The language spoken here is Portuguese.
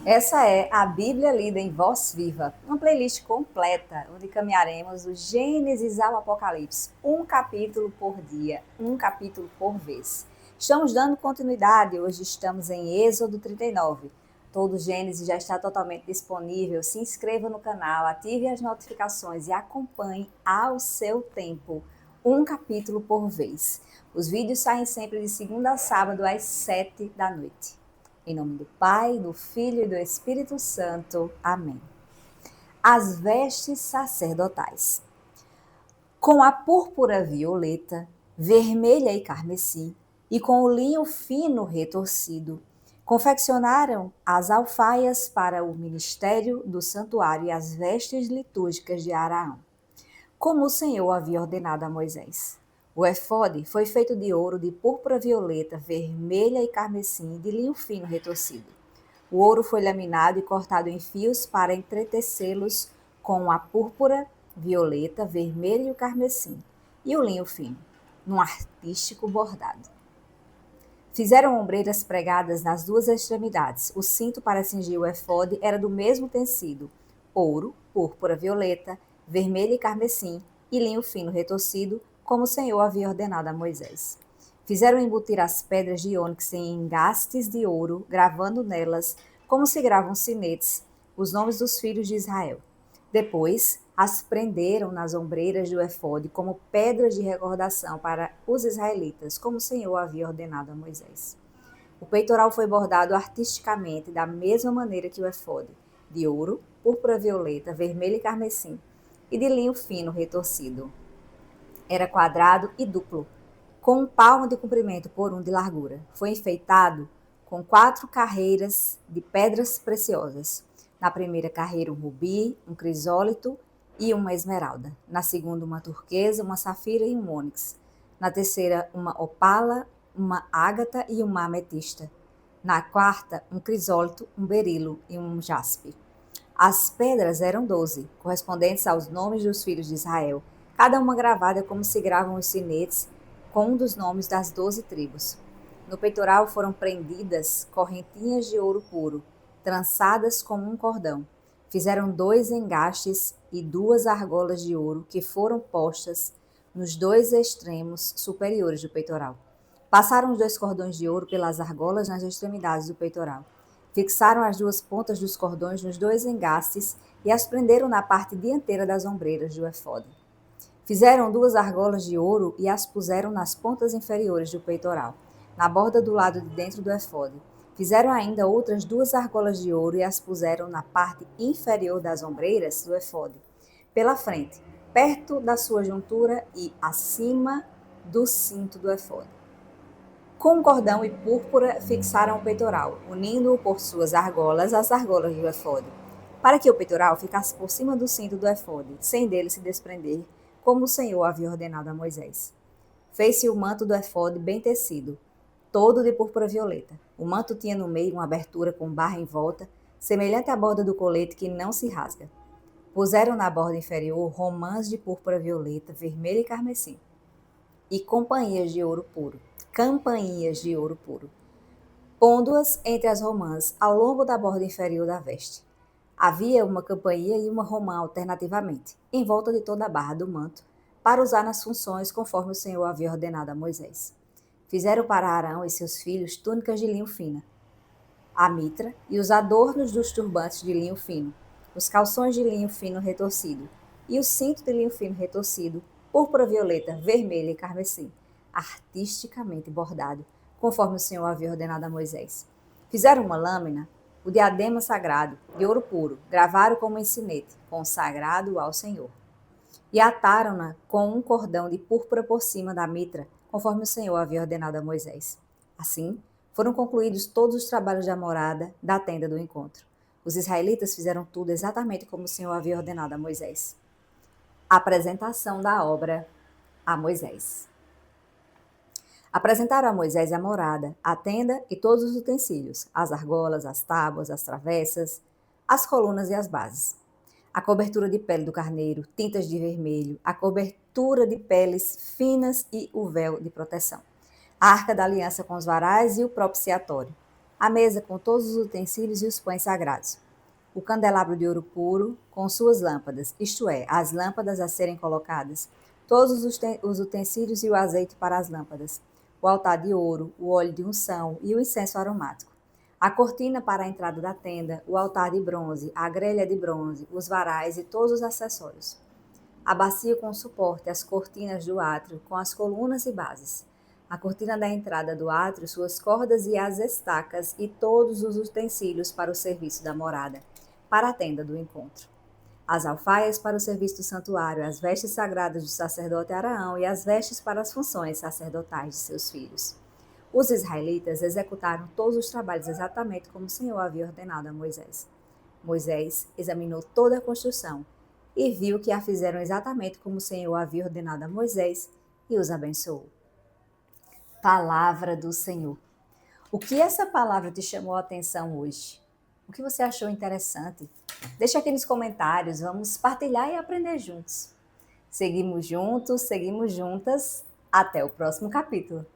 Essa é a Bíblia lida em voz viva, uma playlist completa, onde caminharemos do Gênesis ao Apocalipse, um capítulo por dia, um capítulo por vez. Estamos dando continuidade, hoje estamos em Êxodo 39. Todo o Gênesis já está totalmente disponível. Se inscreva no canal, ative as notificações e acompanhe ao seu tempo, um capítulo por vez. Os vídeos saem sempre de segunda a sábado às 7 da noite. Em nome do Pai, do Filho e do Espírito Santo. Amém. As vestes sacerdotais. Com a púrpura violeta, vermelha e carmesim, e com o linho fino retorcido, confeccionaram as alfaias para o ministério do santuário e as vestes litúrgicas de Araão, como o Senhor havia ordenado a Moisés. O efode foi feito de ouro, de púrpura violeta, vermelha e carmesim, de linho fino retorcido. O ouro foi laminado e cortado em fios para entretecê-los com a púrpura, violeta, vermelho e o carmesim, e o linho fino, num artístico bordado. Fizeram ombreiras pregadas nas duas extremidades. O cinto para cingir o efode era do mesmo tecido, ouro, púrpura violeta, vermelho e carmesim, e linho fino retorcido, como o Senhor havia ordenado a Moisés. Fizeram embutir as pedras de ônix em engastes de ouro, gravando nelas, como se gravam sinetes, os nomes dos filhos de Israel. Depois, as prenderam nas ombreiras do efode como pedras de recordação para os israelitas, como o Senhor havia ordenado a Moisés. O peitoral foi bordado artisticamente da mesma maneira que o efode, de ouro, púrpura violeta, vermelho e carmesim, e de linho fino retorcido. Era quadrado e duplo, com um palmo de comprimento por um de largura. Foi enfeitado com 4 carreiras de pedras preciosas. Na primeira carreira, um rubi, um crisólito e uma esmeralda. Na segunda, uma turquesa, uma safira e um ônix. Na terceira, uma opala, uma ágata e uma ametista. Na quarta, um crisólito, um berilo e um jaspe. As pedras eram 12, correspondentes aos nomes dos filhos de Israel, cada uma gravada como se gravam os sinetes com um dos nomes das 12 tribos. No peitoral foram prendidas correntinhas de ouro puro, trançadas como um cordão. Fizeram 2 engastes e 2 argolas de ouro que foram postas nos 2 extremos superiores do peitoral. Passaram os 2 cordões de ouro pelas argolas nas extremidades do peitoral. Fixaram as 2 pontas dos cordões nos 2 engastes e as prenderam na parte dianteira das ombreiras do efode. Fizeram 2 argolas de ouro e as puseram nas pontas inferiores do peitoral, na borda do lado de dentro do efode. Fizeram ainda outras 2 argolas de ouro e as puseram na parte inferior das ombreiras do efode, pela frente, perto da sua juntura e acima do cinto do efode. Com um cordão e púrpura fixaram o peitoral, unindo-o por suas argolas às argolas do efode, para que o peitoral ficasse por cima do cinto do efode, sem dele se desprender, como o Senhor havia ordenado a Moisés. Fez-se o manto do efode bem tecido, todo de púrpura violeta. O manto tinha no meio uma abertura com barra em volta, semelhante à borda do colete que não se rasga. Puseram na borda inferior romãs de púrpura violeta, vermelho e carmesim, e campainhas de ouro puro, pondo-as entre as romãs ao longo da borda inferior da veste. Havia uma campainha e uma romã alternativamente, em volta de toda a barra do manto, para usar nas funções conforme o Senhor havia ordenado a Moisés. Fizeram para Arão e seus filhos túnicas de linho fino, a mitra e os adornos dos turbantes de linho fino, os calções de linho fino retorcido e o cinto de linho fino retorcido, púrpura violeta, vermelha e carmesim, artisticamente bordado, conforme o Senhor havia ordenado a Moisés. Fizeram uma lâmina, o diadema sagrado, de ouro puro, gravaram como em sinete, consagrado ao Senhor. E ataram-na com um cordão de púrpura por cima da mitra, conforme o Senhor havia ordenado a Moisés. Assim, foram concluídos todos os trabalhos da morada, da tenda do encontro. Os israelitas fizeram tudo exatamente como o Senhor havia ordenado a Moisés. Apresentação da obra a Moisés. Apresentaram a Moisés a morada, a tenda e todos os utensílios, as argolas, as tábuas, as travessas, as colunas e as bases. A cobertura de pele do carneiro, tintas de vermelho, a cobertura de peles finas e o véu de proteção. A arca da aliança com os varais e o propiciatório. a mesa com todos os utensílios e os pães sagrados, o candelabro de ouro puro com suas lâmpadas, isto é, as lâmpadas a serem colocadas, todos os utensílios e o azeite para as lâmpadas, o altar de ouro, o óleo de unção e o incenso aromático, a cortina para a entrada da tenda, o altar de bronze, a grelha de bronze, os varais e todos os acessórios, a bacia com suporte, as cortinas do átrio com as colunas e bases, a cortina da entrada do átrio, suas cordas e as estacas e todos os utensílios para o serviço da morada, para a tenda do encontro. As alfaias para o serviço do santuário, as vestes sagradas do sacerdote Araão e as vestes para as funções sacerdotais de seus filhos. Os israelitas executaram todos os trabalhos exatamente como o Senhor havia ordenado a Moisés. Moisés examinou toda a construção e viu que a fizeram exatamente como o Senhor havia ordenado a Moisés e os abençoou. Palavra do Senhor. O que essa palavra te chamou a atenção hoje? O que você achou interessante? Deixa aqui nos comentários, vamos partilhar e aprender juntos. Seguimos juntos, seguimos juntas. Até o próximo capítulo.